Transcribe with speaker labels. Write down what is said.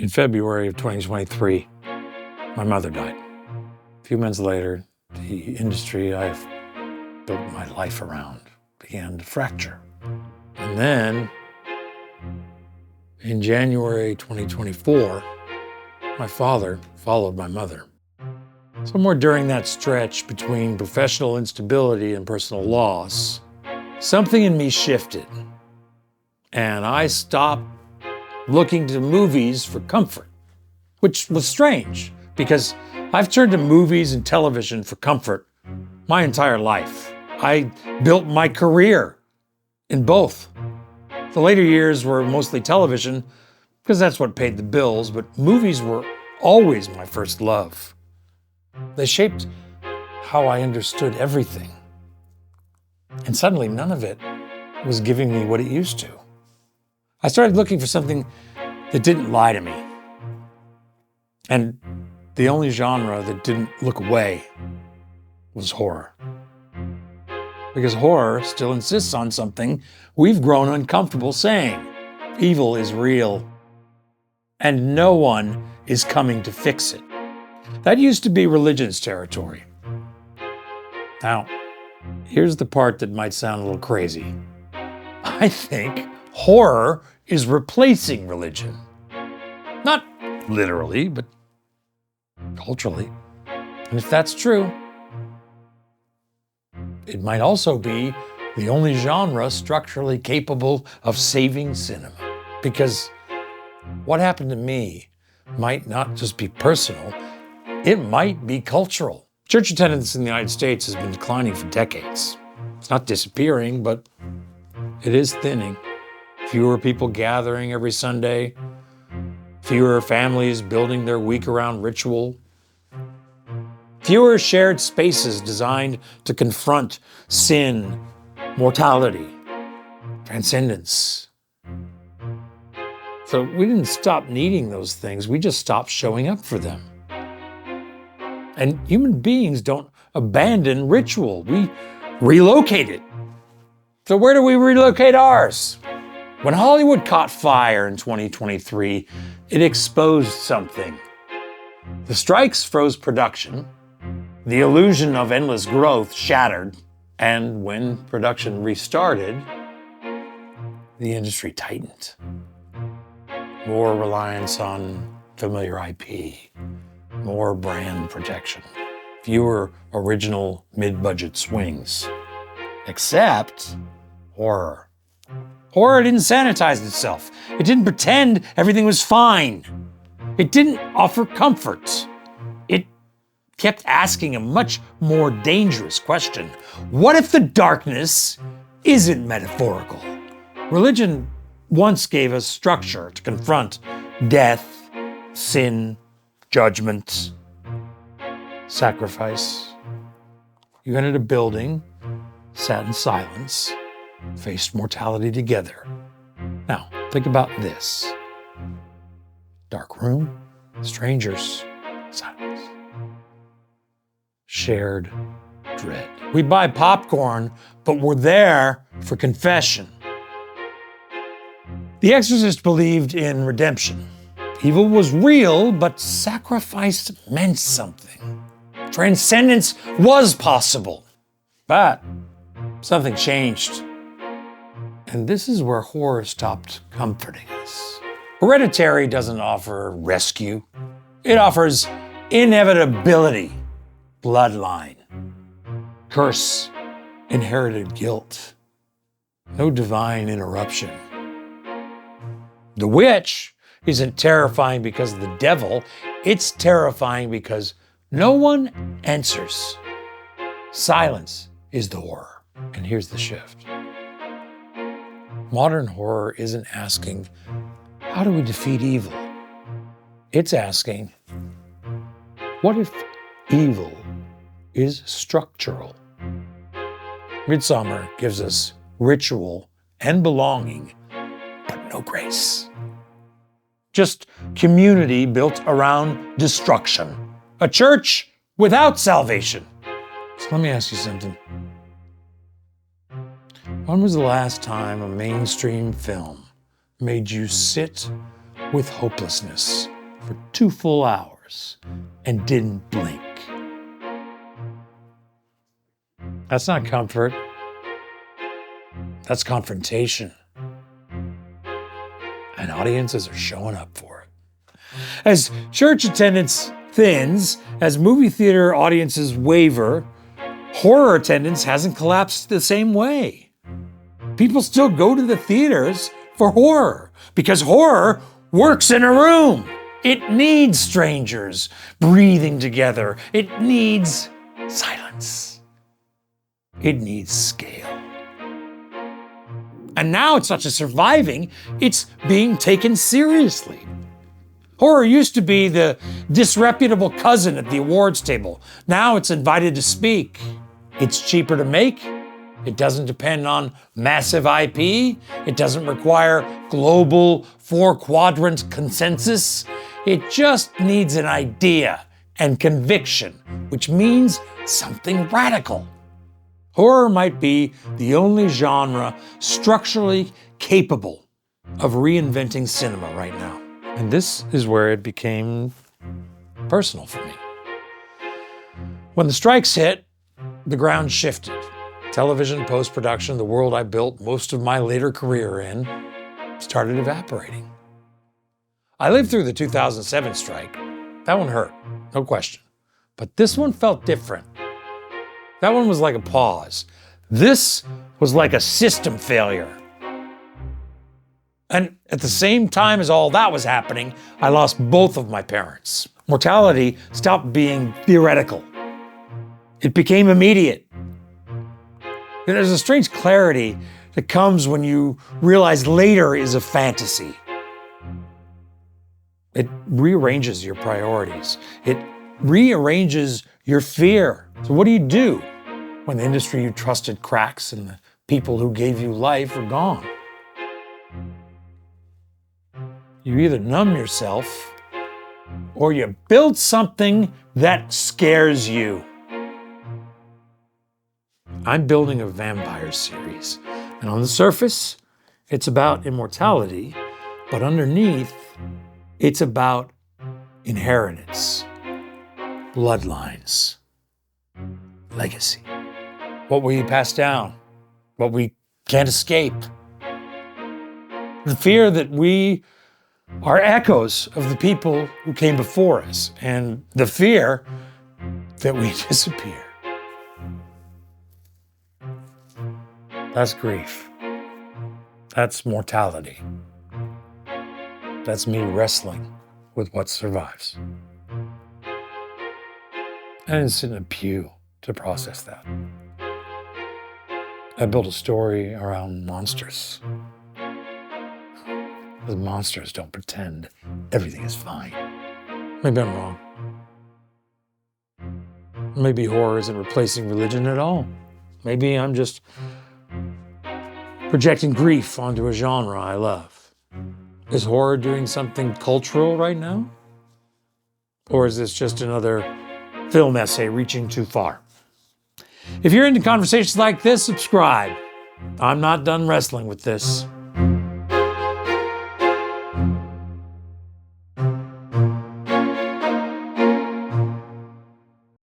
Speaker 1: In February of 2023, my mother died. A few months later, the industry I've built my life around began to fracture. And then, in January 2024, my father followed my mother. Somewhere during that stretch between professional instability and personal loss, something in me shifted, and I stopped looking to movies for comfort, which was strange because I've turned to movies and television for comfort my entire life. I built my career in both. The later years were mostly television because that's what paid the bills, but movies were always my first love. They shaped how I understood everything. And suddenly none of it was giving me what it used to. I started looking for something that didn't lie to me. And the only genre that didn't look away was horror. Because horror still insists on something we've grown uncomfortable saying. Evil is real, and no one is coming to fix it. That used to be religion's territory. Now, here's the part that might sound a little crazy. I think horror is replacing religion. Not literally, but culturally. And if that's true, it might also be the only genre structurally capable of saving cinema. Because what happened to me might not just be personal, it might be cultural. Church attendance in the United States has been declining for decades. It's not disappearing, but it is thinning. Fewer people gathering every Sunday, fewer families building their week around ritual, fewer shared spaces designed to confront sin, mortality, transcendence. So we didn't stop needing those things, we just stopped showing up for them. And human beings don't abandon ritual, we relocate it. So where do we relocate ours? When Hollywood caught fire in 2023, it exposed something. The strikes froze production, the illusion of endless growth shattered, and when production restarted, the industry tightened. More reliance on familiar IP, more brand protection, fewer original mid-budget swings. Except horror. Horror didn't sanitize itself. It didn't pretend everything was fine. It didn't offer comfort. It kept asking a much more dangerous question. What if the darkness isn't metaphorical? Religion once gave us structure to confront death, sin, judgment, sacrifice. You entered a building, sat in silence, faced mortality together. Now, think about this. Dark room, strangers, silence. Shared dread. We buy popcorn, but we're there for confession. The Exorcist believed in redemption. Evil was real, but sacrifice meant something. Transcendence was possible. But something changed. And this is where horror stopped comforting us. Hereditary doesn't offer rescue. It offers inevitability, bloodline, curse, inherited guilt. No divine interruption. The Witch isn't terrifying because of the devil. It's terrifying because no one answers. Silence is the horror. And here's the shift. Modern horror isn't asking, how do we defeat evil? It's asking, what if evil is structural? Midsommar gives us ritual and belonging, but no grace. Just community built around destruction. A church without salvation. So let me ask you something. When was the last time a mainstream film made you sit with hopelessness for 2 full hours and didn't blink. That's not comfort. That's confrontation. And audiences are showing up for it. As church attendance thins, as movie theater audiences waver, horror attendance hasn't collapsed the same way. People still go to the theaters for horror because horror works in a room. It needs strangers breathing together. It needs silence. It needs scale. And now it's not just surviving, it's being taken seriously. Horror used to be the disreputable cousin at the awards table. Now it's invited to speak. It's cheaper to make. It doesn't depend on massive IP. It doesn't require global 4-quadrant consensus. It just needs an idea and conviction, which means something radical. Horror might be the only genre structurally capable of reinventing cinema right now. And this is where it became personal for me. When the strikes hit, the ground shifted. Television, post-production, the world I built most of my later career in, started evaporating. I lived through the 2007 strike. That one hurt, no question. But this one felt different. That one was like a pause. This was like a system failure. And at the same time as all that was happening, I lost both of my parents. Mortality stopped being theoretical. It became immediate. There's a strange clarity that comes when you realize later is a fantasy. It rearranges your priorities. It rearranges your fear. So what do when the industry you trusted cracks and the people who gave you life are gone? You either numb yourself or you build something that scares you. I'm building a vampire series, and on the surface, it's about immortality, but underneath, it's about inheritance, bloodlines, legacy. What we pass down, what we can't escape. The fear that we are echoes of the people who came before us, and the fear that we disappear. That's grief. That's mortality. That's me wrestling with what survives. I didn't sit in a pew to process that. I built a story around monsters. Because monsters don't pretend everything is fine. Maybe I'm wrong. Maybe horror isn't replacing religion at all. Maybe I'm just projecting grief onto a genre I love. Is horror doing something cultural right now? Or is this just another film essay reaching too far? If you're into conversations like this, subscribe. I'm not done wrestling with this.